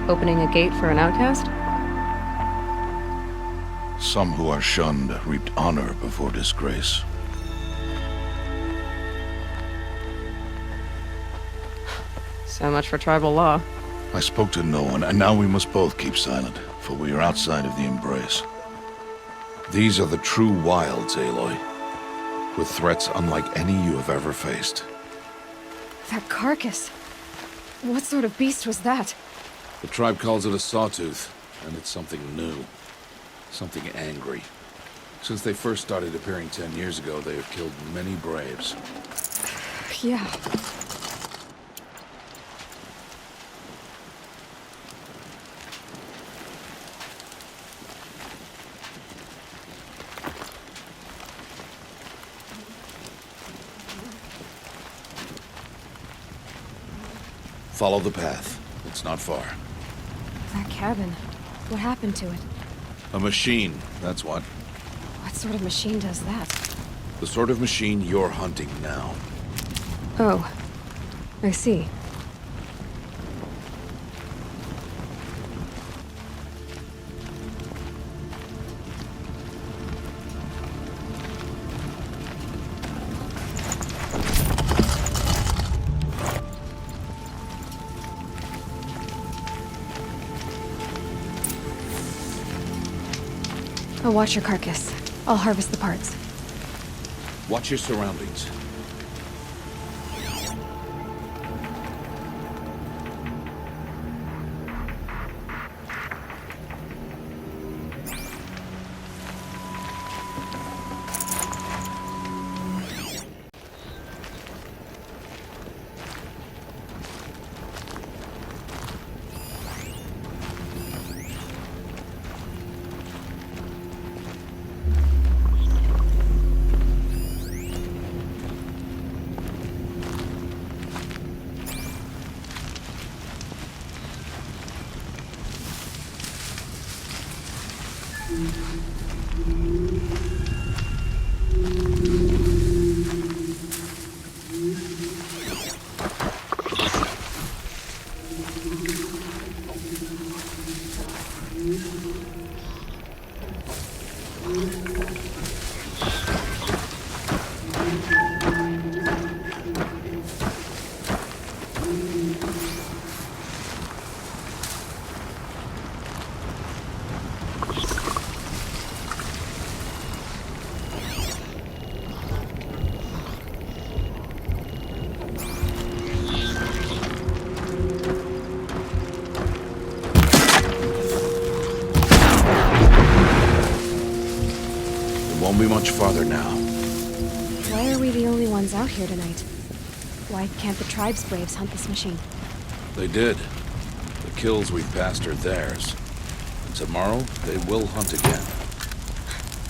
Opening a gate for an outcast? Some who are shunned reaped honor before disgrace. So much for tribal law. I spoke to no one, and now we must both keep silent, for we are outside of the embrace. These are the true wilds, Aloy, with threats unlike any you have ever faced. That carcass. What sort of beast was that? The tribe calls it a sawtooth, and it's something new. Something angry. Since they first started appearing 10 years ago, they have killed many braves. Yeah. Follow the path. It's not far. That cabin. What happened to it? A machine, that's what. What sort of machine does that? The sort of machine you're hunting now. Oh. I see. I'll watch your carcass. I'll harvest the parts. Watch your surroundings. Won't be much farther now. Why are we the only ones out here tonight? Why can't the tribe's braves hunt this machine? They did. The kills we've passed are theirs. And tomorrow, they will hunt again.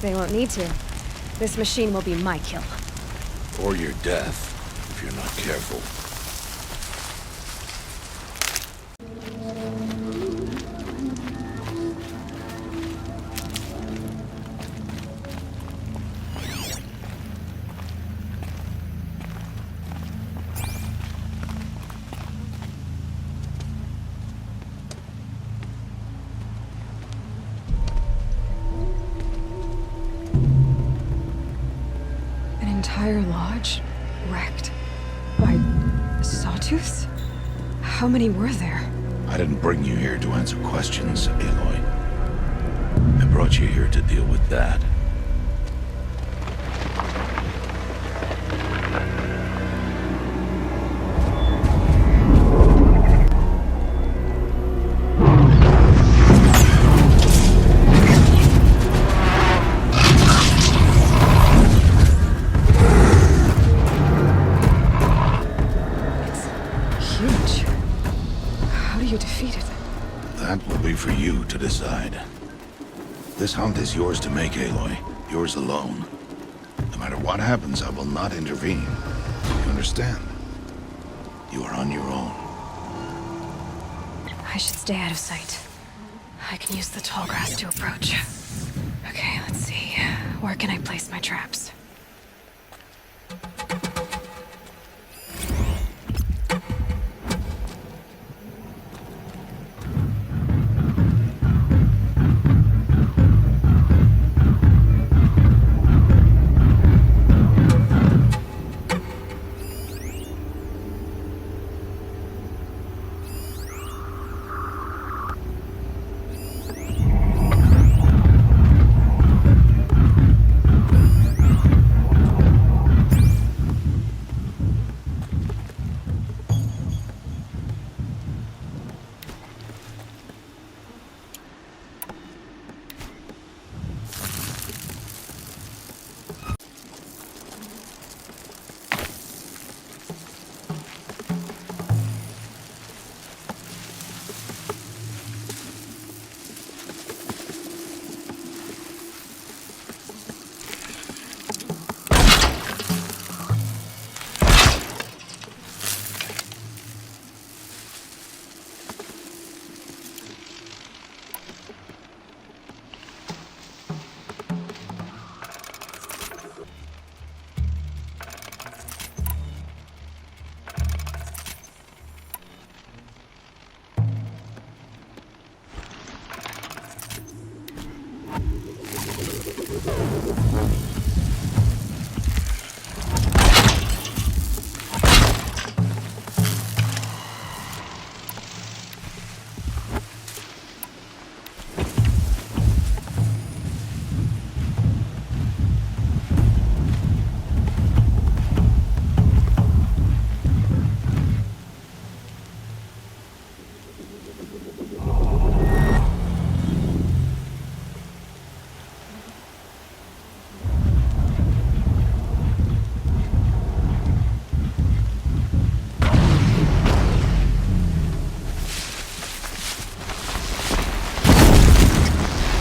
They won't need to. This machine will be my kill. Or your death, if you're not careful. Entire lodge wrecked by sawtooths? How many were there? I didn't bring you here to answer questions, Aloy. I brought you here to deal with that. That will be for you to decide. This hunt is yours to make, Aloy. Yours alone. No matter what happens, I will not intervene. You understand? You are on your own. I should stay out of sight. I can use the tall grass to approach. Okay, let's see. Where can I place my traps?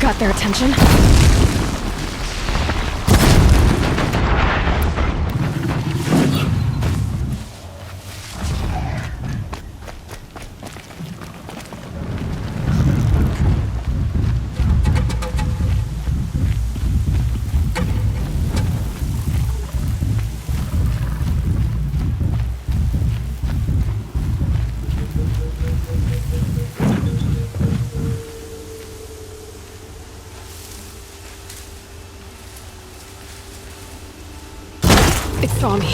Got their attention? It saw me. I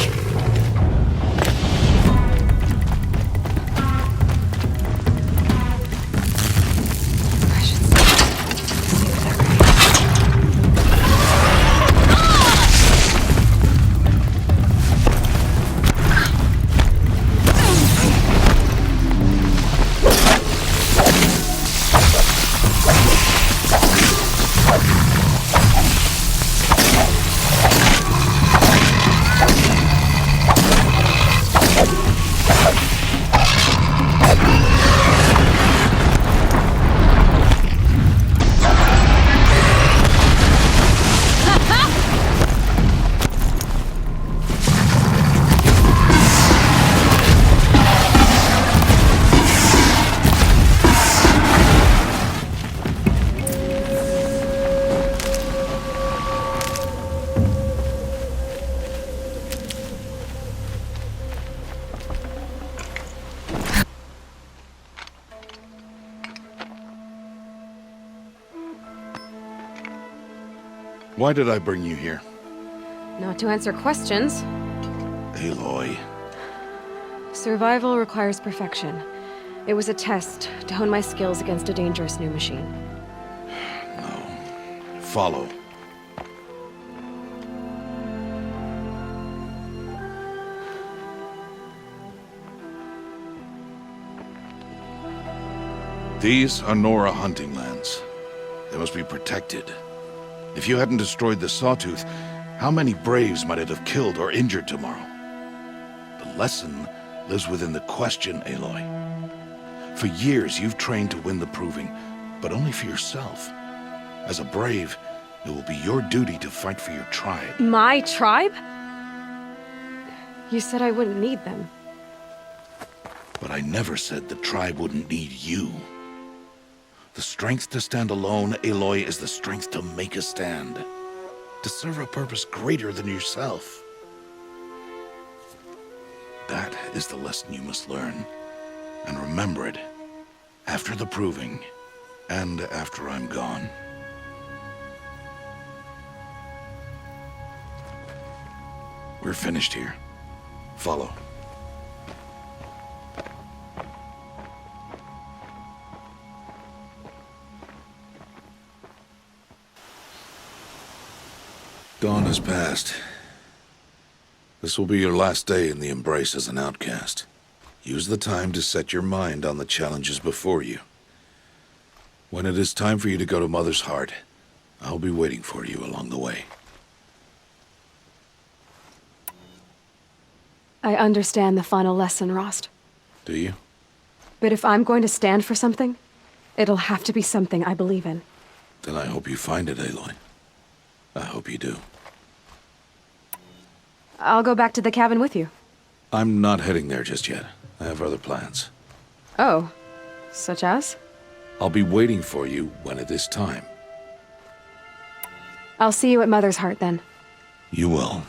should see if they're ready. Why did I bring you here? Not to answer questions. Aloy. Survival requires perfection. It was a test to hone my skills against a dangerous new machine. No. Follow. These are Nora hunting lands. They must be protected. If you hadn't destroyed the Sawtooth, how many Braves might it have killed or injured tomorrow? The lesson lives within the question, Aloy. For years, you've trained to win the Proving, but only for yourself. As a Brave, it will be your duty to fight for your tribe. My tribe? You said I wouldn't need them. But I never said the tribe wouldn't need you. The strength to stand alone, Aloy, is the strength to make a stand. To serve a purpose greater than yourself. That is the lesson you must learn. And remember it. After the proving. And after I'm gone. We're finished here. Follow. Dawn has passed. This will be your last day in the Embrace as an outcast. Use the time to set your mind on the challenges before you. When it is time for you to go to Mother's Heart, I'll be waiting for you along the way. I understand the final lesson, Rost. Do you? But if I'm going to stand for something, it'll have to be something I believe in. Then I hope you find it, Aloy. I hope you do. I'll go back to the cabin with you. I'm not heading there just yet. I have other plans. Oh, such as? I'll be waiting for you when it is time. I'll see you at Mother's Heart then. You will.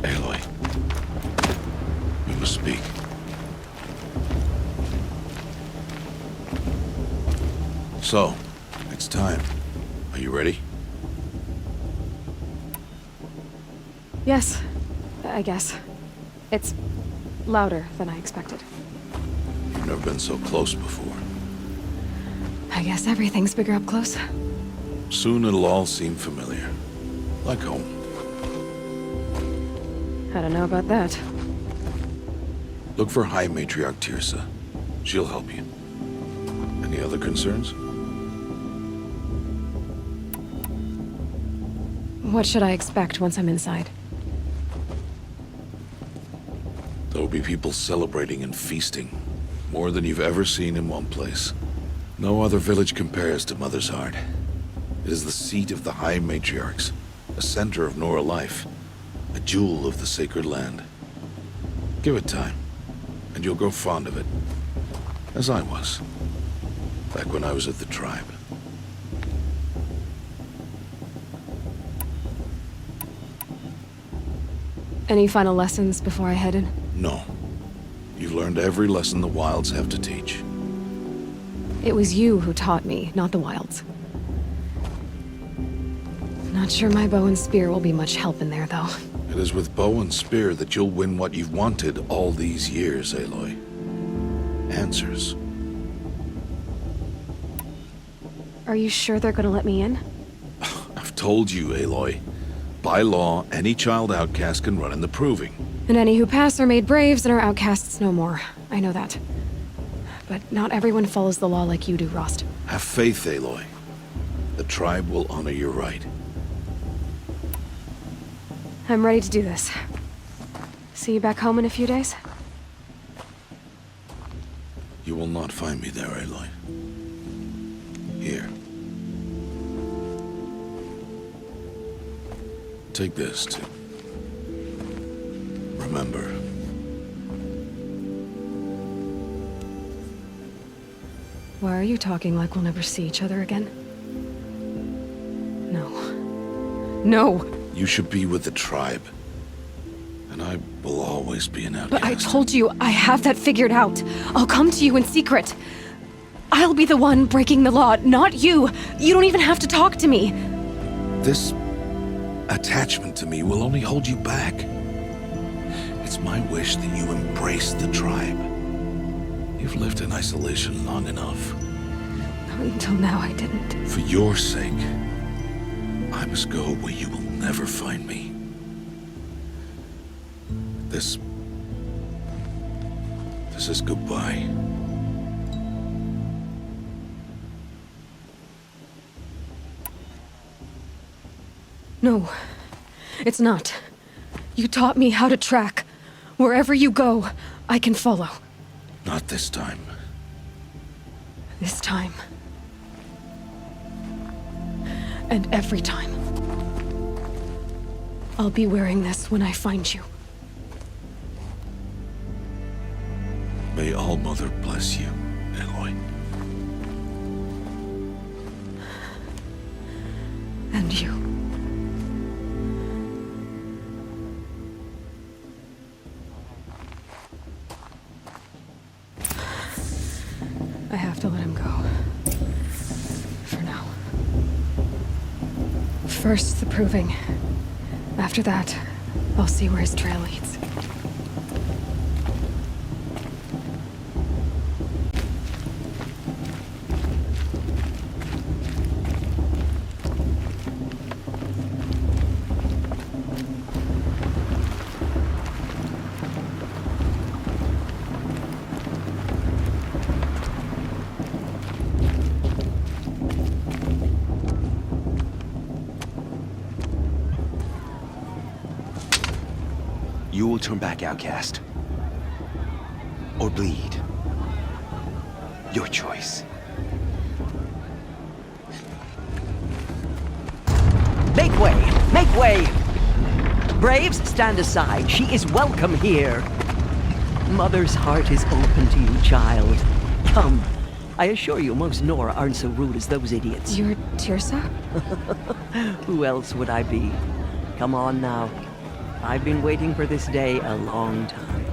Aloy, we must speak. So, it's time. Are you ready? Yes, I guess. It's louder than I expected. You've never been so close before. I guess everything's bigger up close. Soon it'll all seem familiar. Like home. I don't know about that. Look for High Matriarch Tirsa. She'll help you. Any other concerns? What should I expect once I'm inside? There will be people celebrating and feasting. More than you've ever seen in one place. No other village compares to Mother's Heart. It is the seat of the High Matriarchs, a center of Nora life, a jewel of the sacred land. Give it time, and you'll grow fond of it. As I was, back when I was at the tribe. Any final lessons before I head in? No. You've learned every lesson the Wilds have to teach. It was you who taught me, not the Wilds. Not sure my bow and spear will be much help in there, though. It is with bow and spear that you'll win what you've wanted all these years, Aloy. Answers. Are you sure they're gonna let me in? I've told you, Aloy. By law, any child outcast can run in the proving. And any who pass are made braves and are outcasts no more. I know that. But not everyone follows the law like you do, Rost. Have faith, Aloy. The tribe will honor your right. I'm ready to do this. See you back home in a few days? You will not find me there, Aloy. Here. Take this, to remember. Why are you talking like we'll never see each other again? No. No! You should be with the tribe. And I will always be an outcast. But I told you, I have that figured out. I'll come to you in secret. I'll be the one breaking the law, not you. You don't even have to talk to me. This attachment to me will only hold you back. It's my wish that you embrace the tribe. You've lived in isolation long enough. Until now, I didn't. For your sake, must go where you will never find me. This is goodbye. No, it's not. You taught me how to track. Wherever you go, I can follow. Not this time. This time. And every time. I'll be wearing this when I find you. May All-Mother bless you, Aloy. And you. I have to let him go. For now. First, the proving. After that, I'll see where his trail leads. You will turn back, outcast. Or bleed. Your choice. Make way! Make way! Braves, stand aside. She is welcome here. Mother's heart is open to you, child. Come. I assure you, most Nora aren't so rude as those idiots. You're Tirsa? Who else would I be? Come on now. I've been waiting for this day a long time.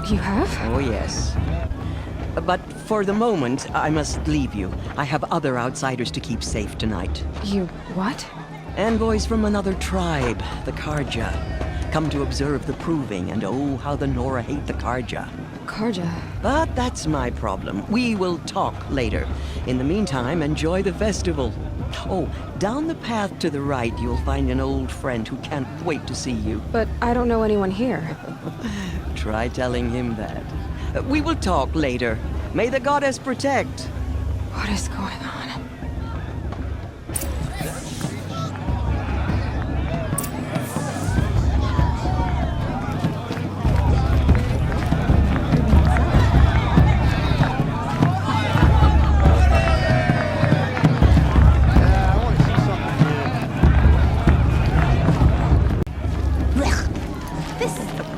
You have? Oh, yes. But for the moment, I must leave you. I have other outsiders to keep safe tonight. You what? Envoys from another tribe, the Karja. Come to observe the proving, and oh, how the Nora hate the Karja. Karja. But that's my problem. We will talk later. In the meantime, enjoy the festival. Oh, down the path to the right, you'll find an old friend who can't wait to see you. But I don't know anyone here. Try telling him that. We will talk later. May the goddess protect. What is going on?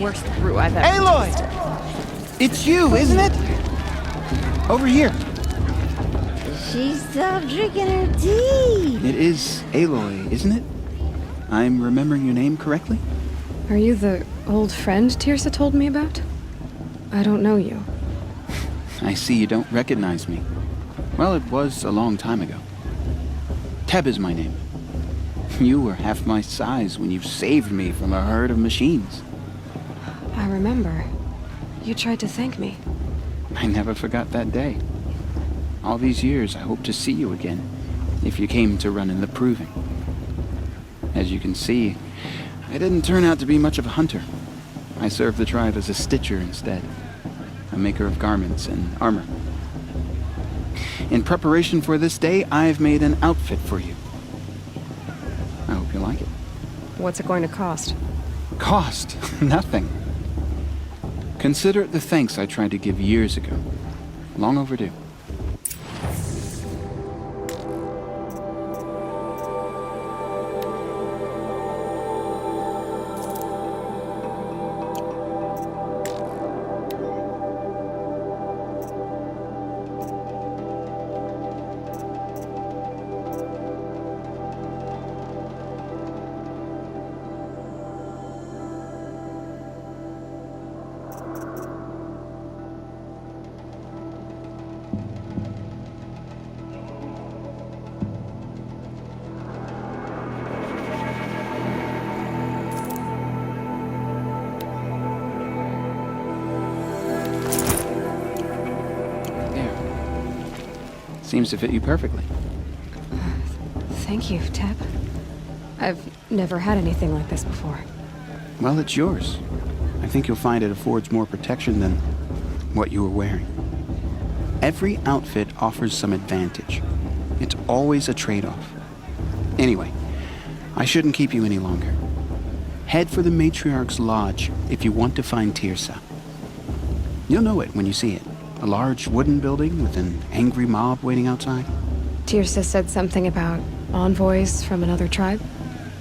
Worst brew I've ever Aloy! It's you, isn't it? Over here. She stopped drinking her tea. It is Aloy, isn't it? I'm remembering your name correctly? Are you the old friend Tirsa told me about? I don't know you. I see you don't recognize me. Well, it was a long time ago. Teb is my name. You were half my size when you saved me from a herd of machines. I remember. You tried to thank me. I never forgot that day. All these years, I hope to see you again, if you came to run in the proving. As you can see, I didn't turn out to be much of a hunter. I served the tribe as a stitcher instead, a maker of garments and armor. In preparation for this day, I've made an outfit for you. I hope you like it. What's it going to cost? Cost? Nothing. Consider it the thanks I tried to give years ago. Long overdue. Seems to fit you perfectly. Thank you, Teb. I've never had anything like this before. Well, it's yours. I think you'll find it affords more protection than what you were wearing. Every outfit offers some advantage. It's always a trade-off. Anyway, I shouldn't keep you any longer. Head for the Matriarch's Lodge if you want to find Tirsa. You'll know it when you see it. A large wooden building with an angry mob waiting outside. Tirsa said something about envoys from another tribe?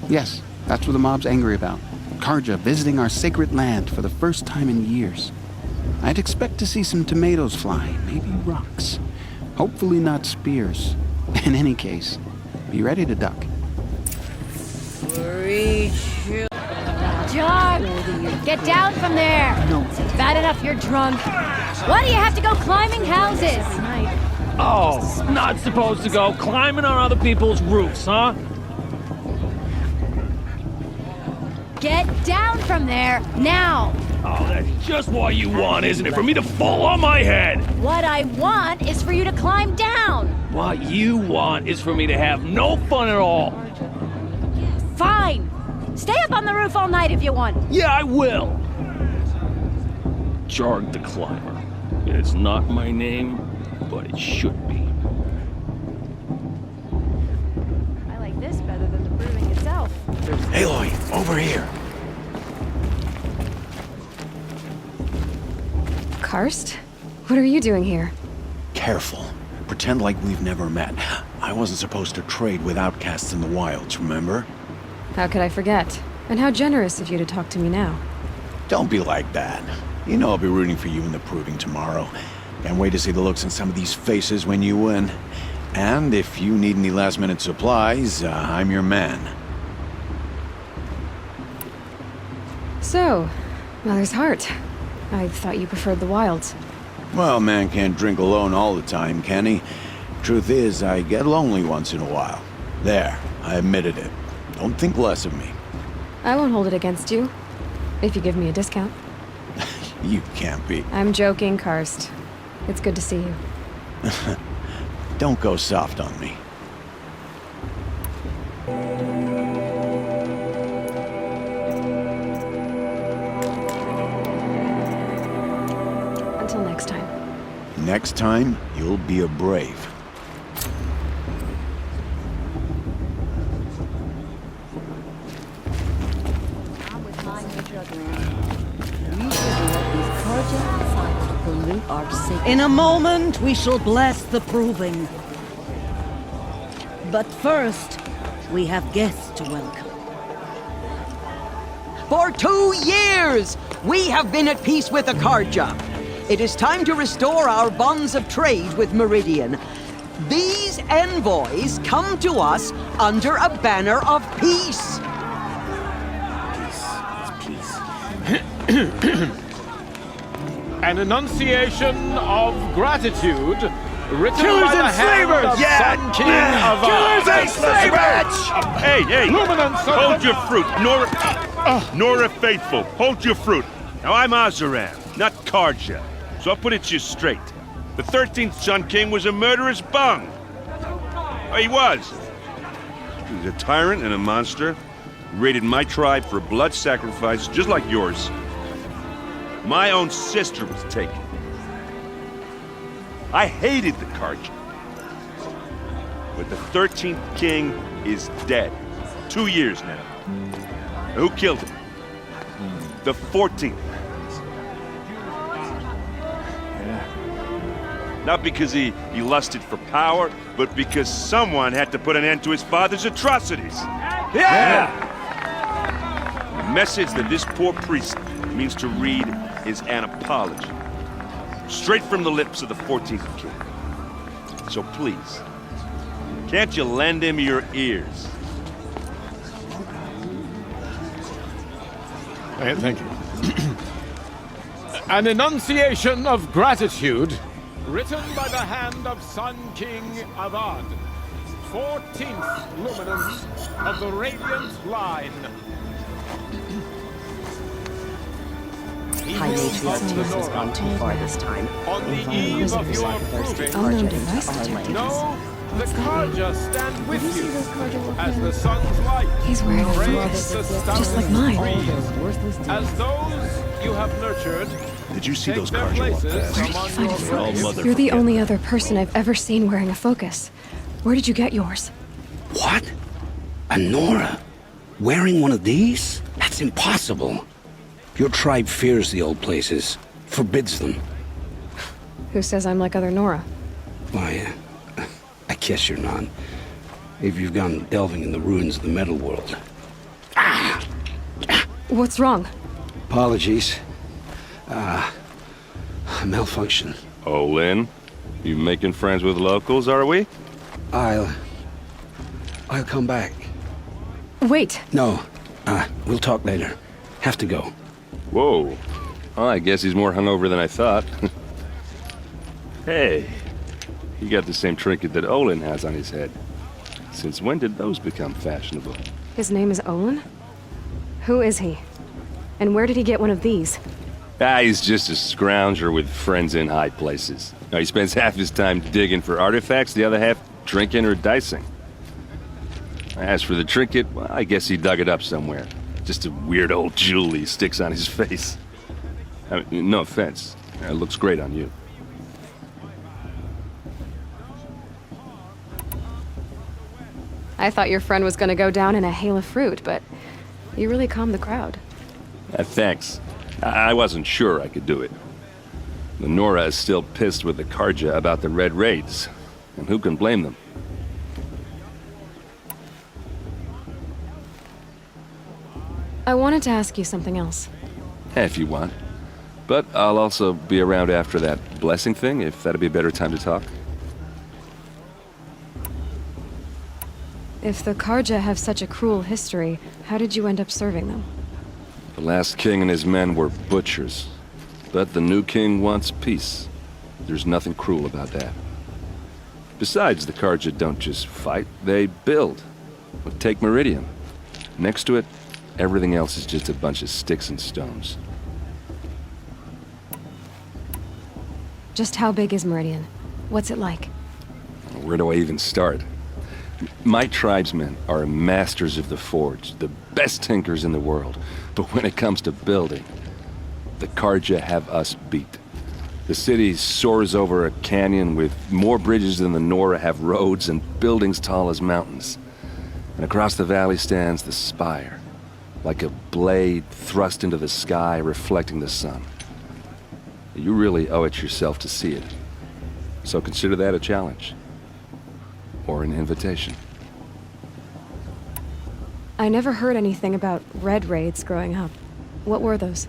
Yes, that's what the mob's angry about. Karja visiting our sacred land for the first time in years. I'd expect to see some tomatoes fly, maybe rocks. Hopefully not spears. In any case, be ready to duck. John! Get down from there! No. Bad enough you're drunk. Why do you have to go climbing houses? Oh, not supposed to go climbing on other people's roofs, huh? Get down from there, now! Oh, that's just what you want, isn't it? For me to fall on my head! What I want is for you to climb down! What you want is for me to have no fun at all. Fine! Stay up on the roof all night if you want. Yeah, I will! Jarg the Climber. It's not my name, but it should be. I like this better than the proving itself. Aloy, over here. Karst? What are you doing here? Careful. Pretend like we've never met. I wasn't supposed to trade with outcasts in the wilds, remember? How could I forget? And how generous of you to talk to me now. Don't be like that. You know I'll be rooting for you in the proving tomorrow. Can't wait to see the looks in some of these faces when you win. And if you need any last-minute supplies, I'm your man. So, Mother's Heart. I thought you preferred the wilds. Well, man can't drink alone all the time, can he? Truth is, I get lonely once in a while. There, I admitted it. Don't think less of me. I won't hold it against you. If you give me a discount. You can't be. I'm joking, Karst. It's good to see you. Don't go soft on me. Until next time. Next time, you'll be a brave. In a moment, we shall bless the proving. But first, we have guests to welcome. For 2 years, we have been at peace with Akarja. It is time to restore our bonds of trade with Meridian. These envoys come to us under a banner of peace. An enunciation of gratitude written Killers by the and hand slavers! of Sun King of Killers and slavers! Hey, hey! Luminance of Hold the- your fruit, Nora Faithful. Hold your fruit. Now I'm Azaran, not Karja, so I'll put it to you straight. The 13th Sun King was a murderous bung. Oh, he was. He was a tyrant and a monster. Raided my tribe for blood sacrifice, just like yours. My own sister was taken. I hated the Karja. But the 13th king is dead. 2 years now. Who killed him? The 14th. Not because he lusted for power, but because someone had to put an end to his father's atrocities. Yeah! The message that this poor priest means to read is an apology. Straight from the lips of the 14th king. So please, can't you lend him your ears? Thank you. An enunciation of gratitude written by the hand of Sun King Avad, 14th luminance of the Radiant Line. High Matriarch has gone too far this time. On the eve of your proving, Unknown device detected. know The Karja stand with you as the As sun's light He's wearing a rays the focus, stars just like mine. breeze. As those you have nurtured, Did you see take those their Karja walk places past? among Find a your focus. graves. You're the only other person I've ever seen wearing a focus. Where did you get yours? What? A Nora? Wearing one of these? That's impossible. Your tribe fears the old places, forbids them. Who says I'm like other Nora? Why, I guess you're not. If you've gone delving in the ruins of the metal world. What's wrong? Apologies. A malfunction. Oh, Lynn? You making friends with locals, are we? I'll come back. Wait! No, we'll talk later. Have to go. Whoa. Well, I guess he's more hungover than I thought. Hey, you got the same trinket that Olin has on his head. Since when did those become fashionable? His name is Olin? Who is he? And where did he get one of these? He's just a scrounger with friends in high places. Now, he spends half his time digging for artifacts, the other half drinking or dicing. As for the trinket, well, I guess he dug it up somewhere. Just a weird old jewel he sticks on his face. I mean, no offense. It looks great on you. I thought your friend was gonna go down in a hail of fruit, but you really calmed the crowd. Thanks. I wasn't sure I could do it. The Nora is still pissed with the Karja about the Red Raids, and who can blame them? I wanted to ask you something else. If you want. But I'll also be around after that blessing thing, if that'd be a better time to talk. If the Karja have such a cruel history, how did you end up serving them? The last king and his men were butchers. But the new king wants peace. There's nothing cruel about that. Besides, the Karja don't just fight, they build. But take Meridian. Next to it, everything else is just a bunch of sticks and stones. Just how big is Meridian? What's it like? Where do I even start? My tribesmen are masters of the forge, the best tinkers in the world. But when it comes to building, the Karja have us beat. The city soars over a canyon with more bridges than the Nora have roads and buildings tall as mountains. And across the valley stands the spire, like a blade thrust into the sky reflecting the sun. You really owe it yourself to see it. So consider that a challenge. Or an invitation. I never heard anything about Red Raids growing up. What were those?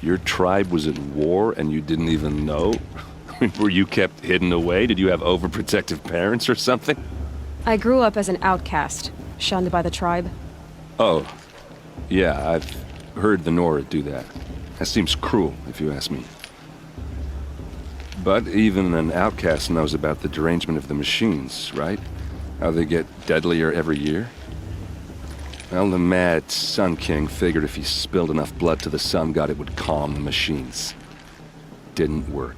Your tribe was at war and you didn't even know? Were you kept hidden away? Did you have overprotective parents or something? I grew up as an outcast, shunned by the tribe. Oh, yeah, I've heard the Nora do that. That seems cruel, if you ask me. But even an outcast knows about the derangement of the machines, right? How they get deadlier every year? Well, the mad Sun King figured if he spilled enough blood to the Sun God, it would calm the machines. Didn't work.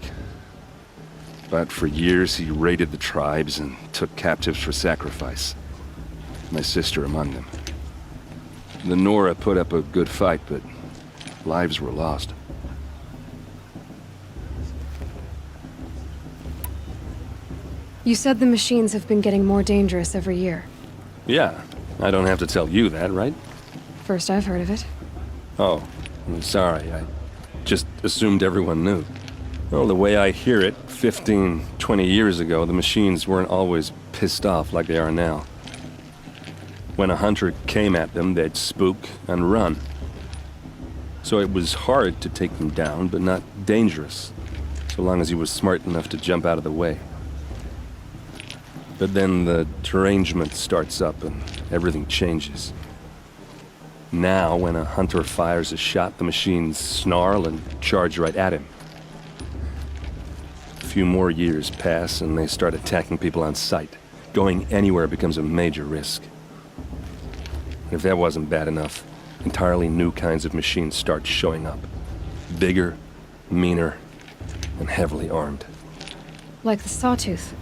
But for years, he raided the tribes and took captives for sacrifice. My sister among them. The Nora put up a good fight, but lives were lost. You said the machines have been getting more dangerous every year. Yeah, I don't have to tell you that, right? First I've heard of it. Oh, I'm sorry. I just assumed everyone knew. Well, the way I hear it, 15, 20 years ago, the machines weren't always pissed off like they are now. When a hunter came at them, they'd spook and run. So it was hard to take them down, but not dangerous, so long as he was smart enough to jump out of the way. But then the derangement starts up and everything changes. Now, when a hunter fires a shot, the machines snarl and charge right at him. A few more years pass and they start attacking people on sight. Going anywhere becomes a major risk. And if that wasn't bad enough, entirely new kinds of machines start showing up. Bigger, meaner, and heavily armed. Like the Sawtooth.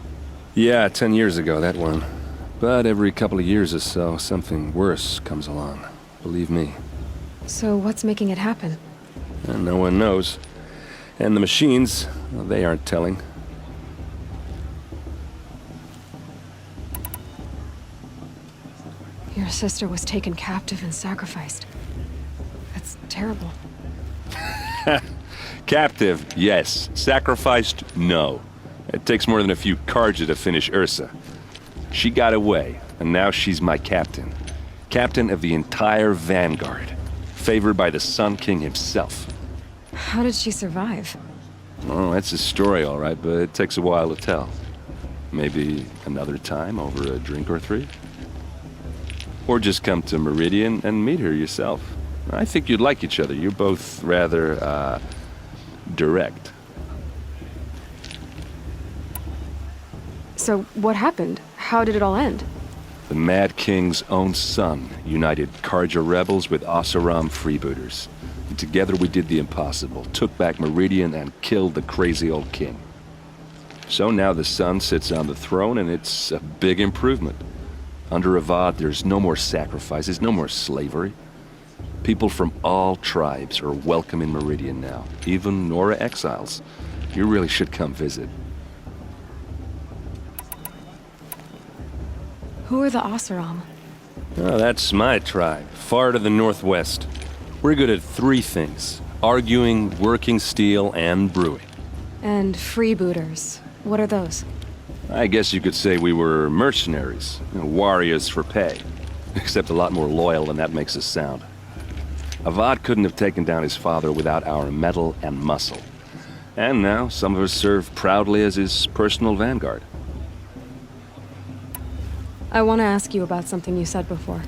Yeah, 10 years ago, that one. But every couple of years or so, something worse comes along. Believe me. So what's making it happen? And no one knows. And the machines, well, they aren't telling. Your sister was taken captive and sacrificed. That's terrible. Captive, yes. Sacrificed, no. It takes more than a few Karja to finish Ursa. She got away, and now she's my captain. Captain of the entire Vanguard. Favored by the Sun King himself. How did she survive? Oh, that's a story, all right, but it takes a while to tell. Maybe another time over a drink or three? Or just come to Meridian and meet her yourself. I think you'd like each other. You're both rather, direct. So what happened? How did it all end? The Mad King's own son united Karja rebels with Oseram freebooters. And together we did the impossible, took back Meridian and killed the crazy old king. So now the son sits on the throne and it's a big improvement. Under Avad, there's no more sacrifices, no more slavery. People from all tribes are welcome in Meridian now, even Nora exiles. You really should come visit. Who are the Oseram? Oh, that's my tribe, far to the northwest. We're good at three things: arguing, working steel, and brewing. And freebooters. What are those? I guess you could say we were mercenaries, warriors for pay. Except a lot more loyal than that makes us sound. Avad couldn't have taken down his father without our metal and muscle. And now some of us serve proudly as his personal vanguard. I want to ask you about something you said before.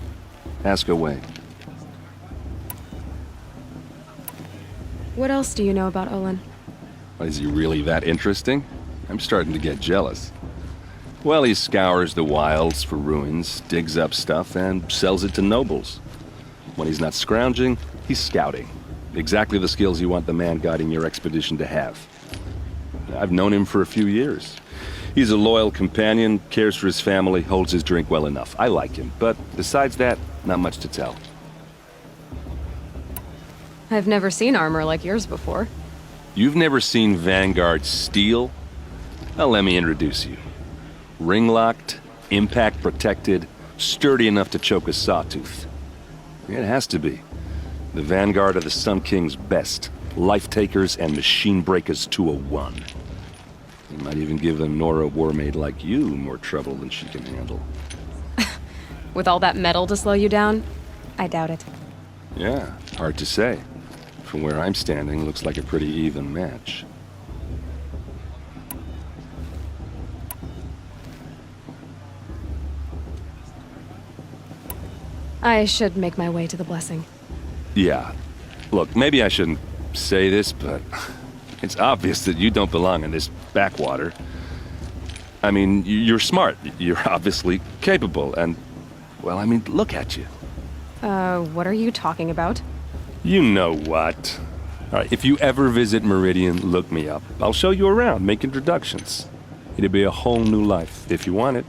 Ask away. What else do you know about Olin? Is he really that interesting? I'm starting to get jealous. Well, he scours the wilds for ruins, digs up stuff, and sells it to nobles. When he's not scrounging, he's scouting. Exactly the skills you want the man guiding your expedition to have. I've known him for a few years. He's a loyal companion, cares for his family, holds his drink well enough. I like him, but besides that, not much to tell. I've never seen armor like yours before. You've never seen Vanguard steel? Well, let me introduce you. Ring-locked, impact-protected, sturdy enough to choke a sawtooth. It has to be. The Vanguard are the Sun King's best. Life-takers and machine breakers to a one. You might even give a Nora warmaid like you more trouble than she can handle. With all that metal to slow you down? I doubt it. Yeah, hard to say. From where I'm standing, looks like a pretty even match. I should make my way to the blessing. Yeah. Look, maybe I shouldn't say this, but it's obvious that you don't belong in this backwater. I mean, you're smart. You're obviously capable, and, well, I mean, look at you. What are you talking about? You know what. All right, if you ever visit Meridian, look me up. I'll show you around, make introductions. It'll be a whole new life, if you want it.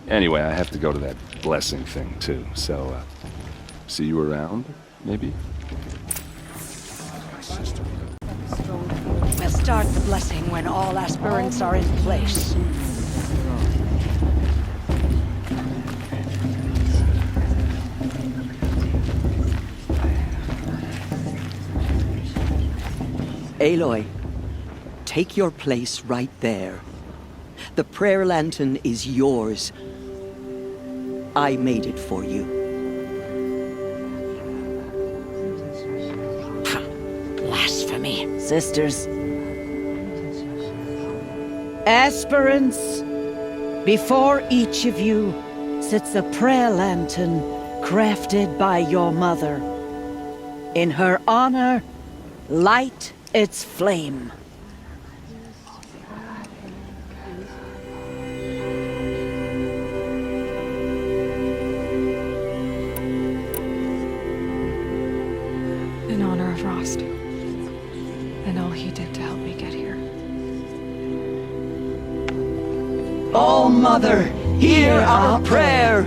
Anyway, I have to go to that blessing thing, too, so, see you around, maybe? We'll start the blessing when all aspirants are in place. Aloy, take your place right there. The prayer lantern is yours. I made it for you. Blasphemy, sisters. Aspirants, before each of you sits a prayer lantern crafted by your mother. In her honor, light its flame. In honor of Rost. And all he did to help me get here. Oh, Mother, hear our prayer.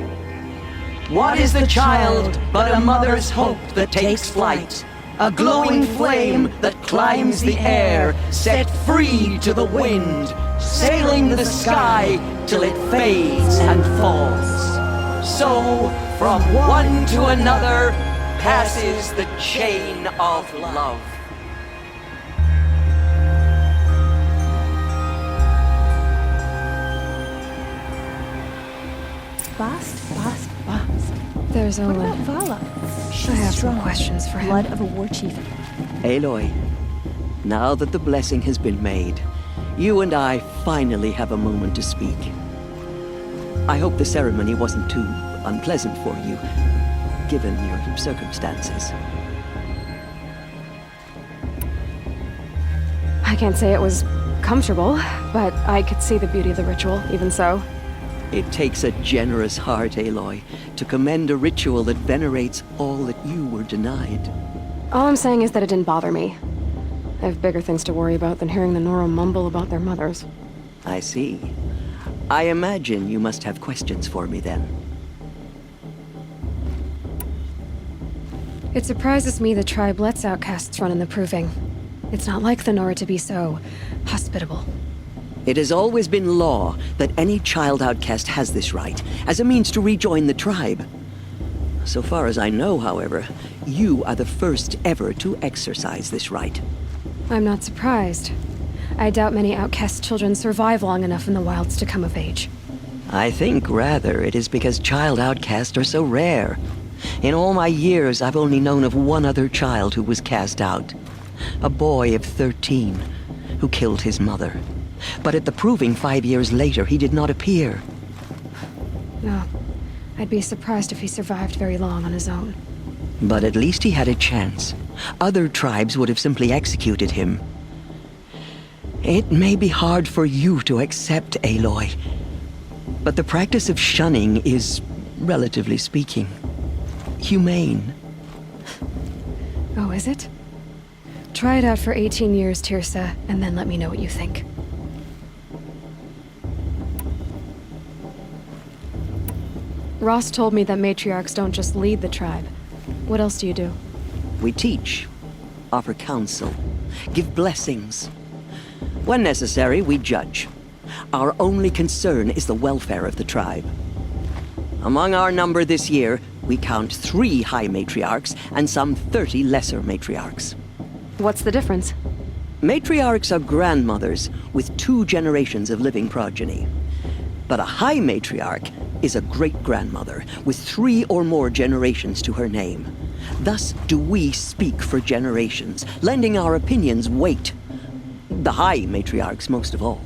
What is the child but a mother's hope that takes flight? A glowing flame that climbs the air, set free to the wind, sailing the sky till it fades and falls. So, from one to another, passes the chain of love. Bast. There's What Olin. about Vala? I have some questions for him. Blood of a war chief. Aloy, now that the blessing has been made, you and I finally have a moment to speak. I hope the ceremony wasn't too unpleasant for you, given your circumstances. I can't say it was comfortable, but I could see the beauty of the ritual, even so. It takes a generous heart, Aloy, to commend a ritual that venerates all that you were denied. All I'm saying is that it didn't bother me. I have bigger things to worry about than hearing the Nora mumble about their mothers. I see. I imagine you must have questions for me then. It surprises me the tribe lets outcasts run in the Proving. It's not like the Nora to be so hospitable. It has always been law that any child outcast has this right, as a means to rejoin the tribe. So far as I know, however, you are the first ever to exercise this right. I'm not surprised. I doubt many outcast children survive long enough in the wilds to come of age. I think, rather, it is because child outcasts are so rare. In all my years, I've only known of one other child who was cast out. A boy of 13, who killed his mother. But at the Proving 5 years later, he did not appear. No. I'd be surprised if he survived very long on his own. But at least he had a chance. Other tribes would have simply executed him. It may be hard for you to accept, Aloy, but the practice of shunning is, relatively speaking, humane. Oh, is it? Try it out for 18 years, Tirsa, and then let me know what you think. Rost told me that matriarchs don't just lead the tribe. What else do you do? We teach, offer counsel, give blessings. When necessary, we judge. Our only concern is the welfare of the tribe. Among our number this year, we count 3 high matriarchs and some 30 lesser matriarchs. What's the difference? Matriarchs are grandmothers with 2 generations of living progeny. But a high matriarch is a great-grandmother with 3 or more generations to her name. Thus do we speak for generations, lending our opinions weight. The high matriarchs most of all.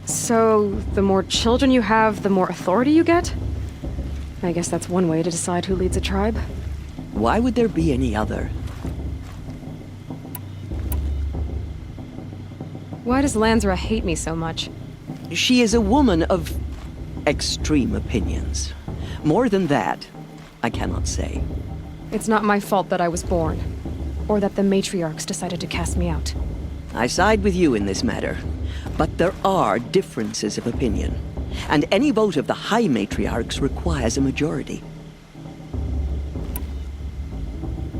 So, the more children you have, the more authority you get? I guess that's one way to decide who leads a tribe. Why would there be any other? Why does Lansra hate me so much? She is a woman of extreme opinions. More than that, I cannot say. It's not my fault that I was born, or that the matriarchs decided to cast me out. I side with you in this matter, but there are differences of opinion, and any vote of the high matriarchs requires a majority.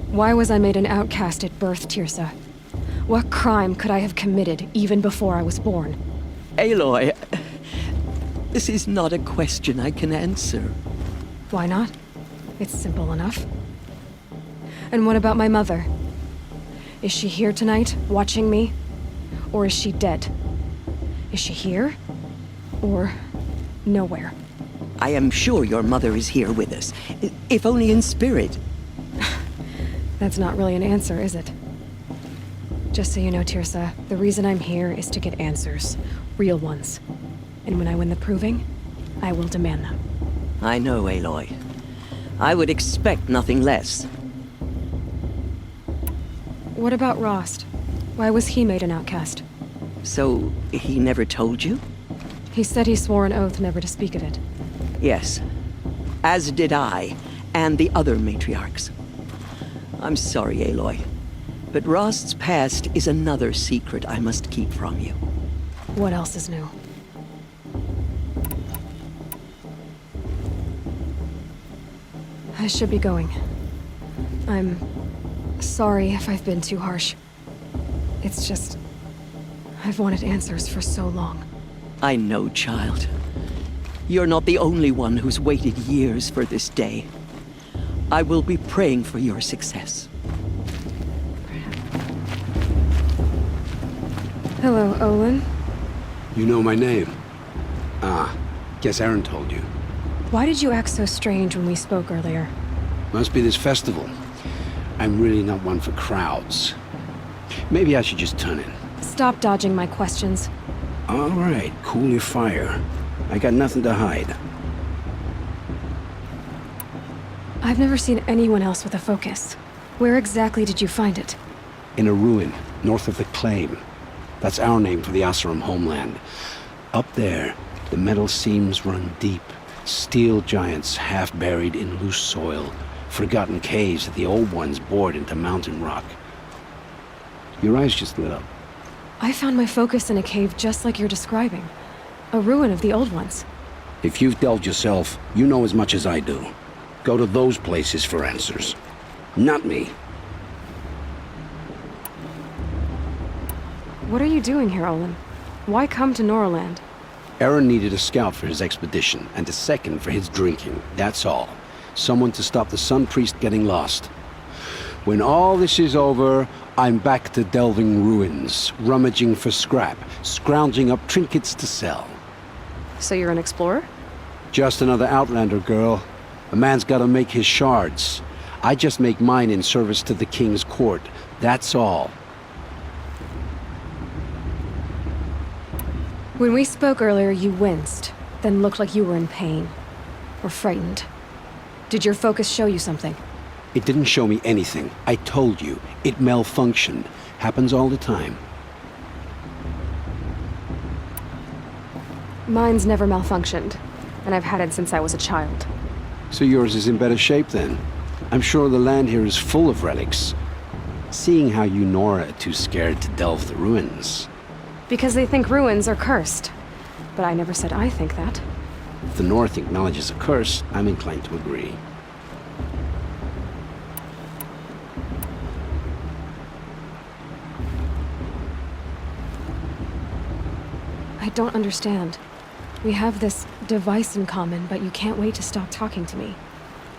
Why was I made an outcast at birth, Tirsa? What crime could I have committed even before I was born? Aloy, this is not a question I can answer. Why not? It's simple enough. And what about my mother? Is she here tonight, watching me? Or is she dead? Is she here? Or nowhere? I am sure your mother is here with us, if only in spirit. That's not really an answer, is it? Just so you know, Tirsa, the reason I'm here is to get answers. Real ones. And when I win the Proving, I will demand them. I know, Aloy. I would expect nothing less. What about Rost? Why was he made an outcast? So, he never told you? He said he swore an oath never to speak of it. Yes. As did I, and the other matriarchs. I'm sorry, Aloy, but Rost's past is another secret I must keep from you. What else is new? I should be going. I'm sorry if I've been too harsh. It's just... I've wanted answers for so long. I know, child. You're not the only one who's waited years for this day. I will be praying for your success. Hello, Olin. You know my name? Ah, guess Aaron told you. Why did you act so strange when we spoke earlier? Must be this festival. I'm really not one for crowds. Maybe I should just turn in. Stop dodging my questions. All right, cool your fire. I got nothing to hide. I've never seen anyone else with a focus. Where exactly did you find it? In a ruin, north of the Claim. That's our name for the Oseram homeland. Up there, the metal seams run deep. Steel giants half buried in loose soil. Forgotten caves that the old ones bored into mountain rock. Your eyes just lit up. I found my focus in a cave just like you're describing. A ruin of the old ones. If you've delved yourself, you know as much as I do. Go to those places for answers. Not me. What are you doing here, Olin? Why come to Noraland? Aaron needed a scout for his expedition, and a second for his drinking. That's all. Someone to stop the Sun Priest getting lost. When all this is over, I'm back to delving ruins, rummaging for scrap, scrounging up trinkets to sell. So you're an explorer? Just another Outlander, girl. A man's gotta make his shards. I just make mine in service to the King's court. That's all. When we spoke earlier, you winced, then looked like you were in pain. Or frightened. Did your focus show you something? It didn't show me anything. I told you. It malfunctioned. Happens all the time. Mine's never malfunctioned, and I've had it since I was a child. So yours is in better shape then. I'm sure the land here is full of relics. Seeing how you Nora are too scared to delve the ruins. Because they think ruins are cursed. But I never said I think that. If the North acknowledges a curse, I'm inclined to agree. I don't understand. We have this device in common, but you can't wait to stop talking to me.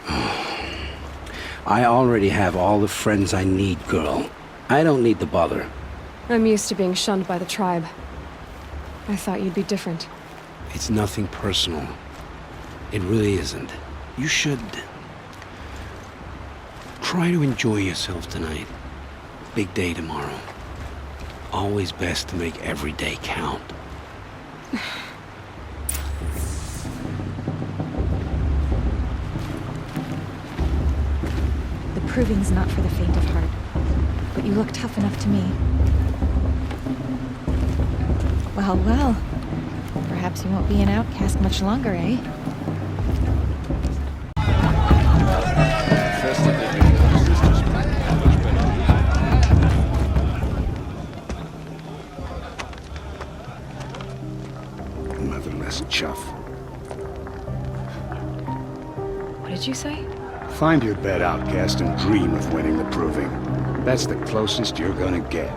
I already have all the friends I need, girl. I don't need the bother. I'm used to being shunned by the tribe. I thought you'd be different. It's nothing personal. It really isn't. You should... try to enjoy yourself tonight. Big day tomorrow. Always best to make every day count. The proving's not for the faint of heart, but you look tough enough to me. Well, well. Perhaps you won't be an outcast much longer, eh? Motherless chuff. What did you say? Find your bed, outcast, and dream of winning the proving. That's the closest you're gonna get.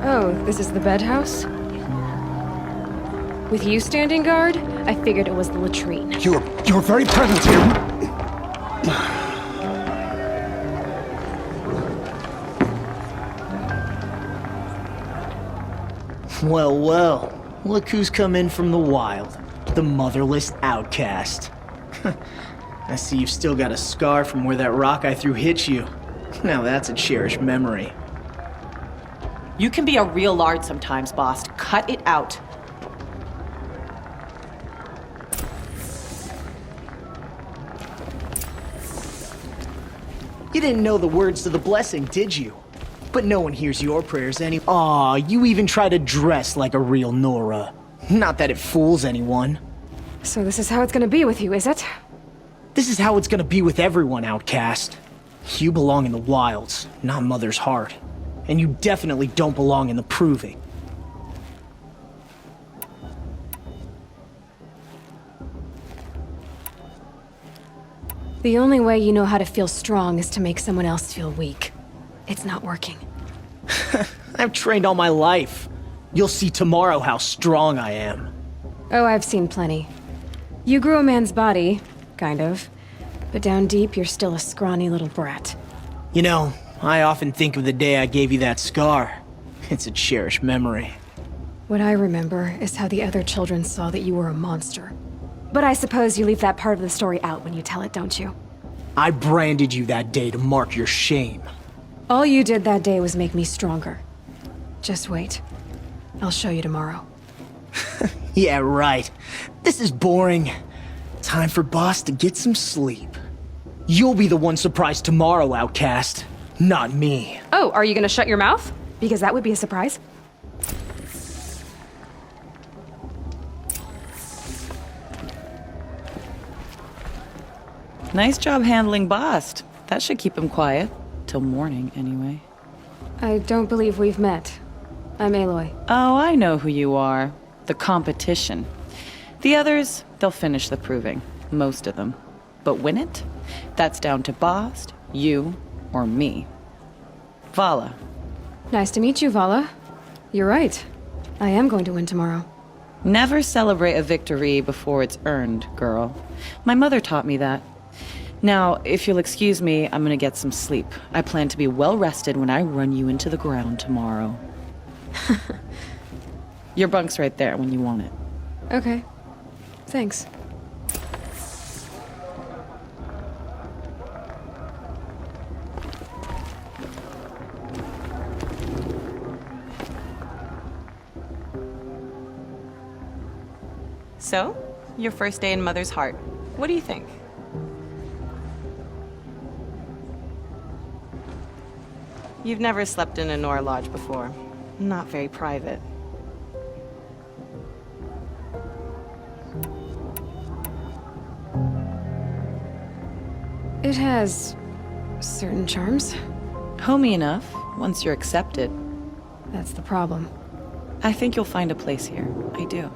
Oh, this is the bedhouse? With you standing guard, I figured it was the latrine. Your very presence here... Well, well. Look who's come in from the wild. The motherless outcast. I see you've still got a scar from where that rock I threw hit you. Now that's a cherished memory. You can be a real lard sometimes, boss. Cut it out. You didn't know the words to the blessing, did you? But no one hears your prayers any- Aw, you even try to dress like a real Nora. Not that it fools anyone. So this is how it's gonna be with you, is it? This is how it's gonna be with everyone, outcast. You belong in the wilds, not Mother's heart. And you definitely don't belong in the proving. The only way you know how to feel strong is to make someone else feel weak. It's not working. I've trained all my life. You'll see tomorrow how strong I am. Oh, I've seen plenty. You grew a man's body, kind of. But down deep, you're still a scrawny little brat. You know, I often think of the day I gave you that scar. It's a cherished memory. What I remember is how the other children saw that you were a monster. But I suppose you leave that part of the story out when you tell it, don't you? I branded you that day to mark your shame. All you did that day was make me stronger. Just wait. I'll show you tomorrow. Yeah, right. This is boring. Time for Boss to get some sleep. You'll be the one surprised tomorrow, outcast. Not me. Oh, are you gonna shut your mouth? Because that would be a surprise. Nice job handling Bost. That should keep him quiet. Till morning, anyway. I don't believe we've met. I'm Aloy. Oh, I know who you are. The competition. The others, they'll finish the proving. Most of them. But win it? That's down to Bost, you, or me. Vala. Nice to meet you, Vala. You're right. I am going to win tomorrow. Never celebrate a victory before it's earned, girl. My mother taught me that. Now, if you'll excuse me, I'm gonna get some sleep. I plan to be well rested when I run you into the ground tomorrow. Your bunk's right there when you want it. Okay. Thanks. So, your first day in Mother's Heart. What do you think? You've never slept in a Nora lodge before. Not very private. It has certain charms. Homey enough, once you're accepted. That's the problem. I think you'll find a place here. I do.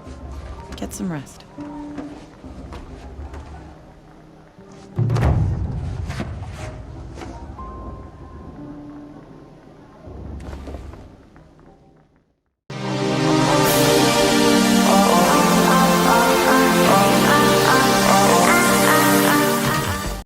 Get some rest.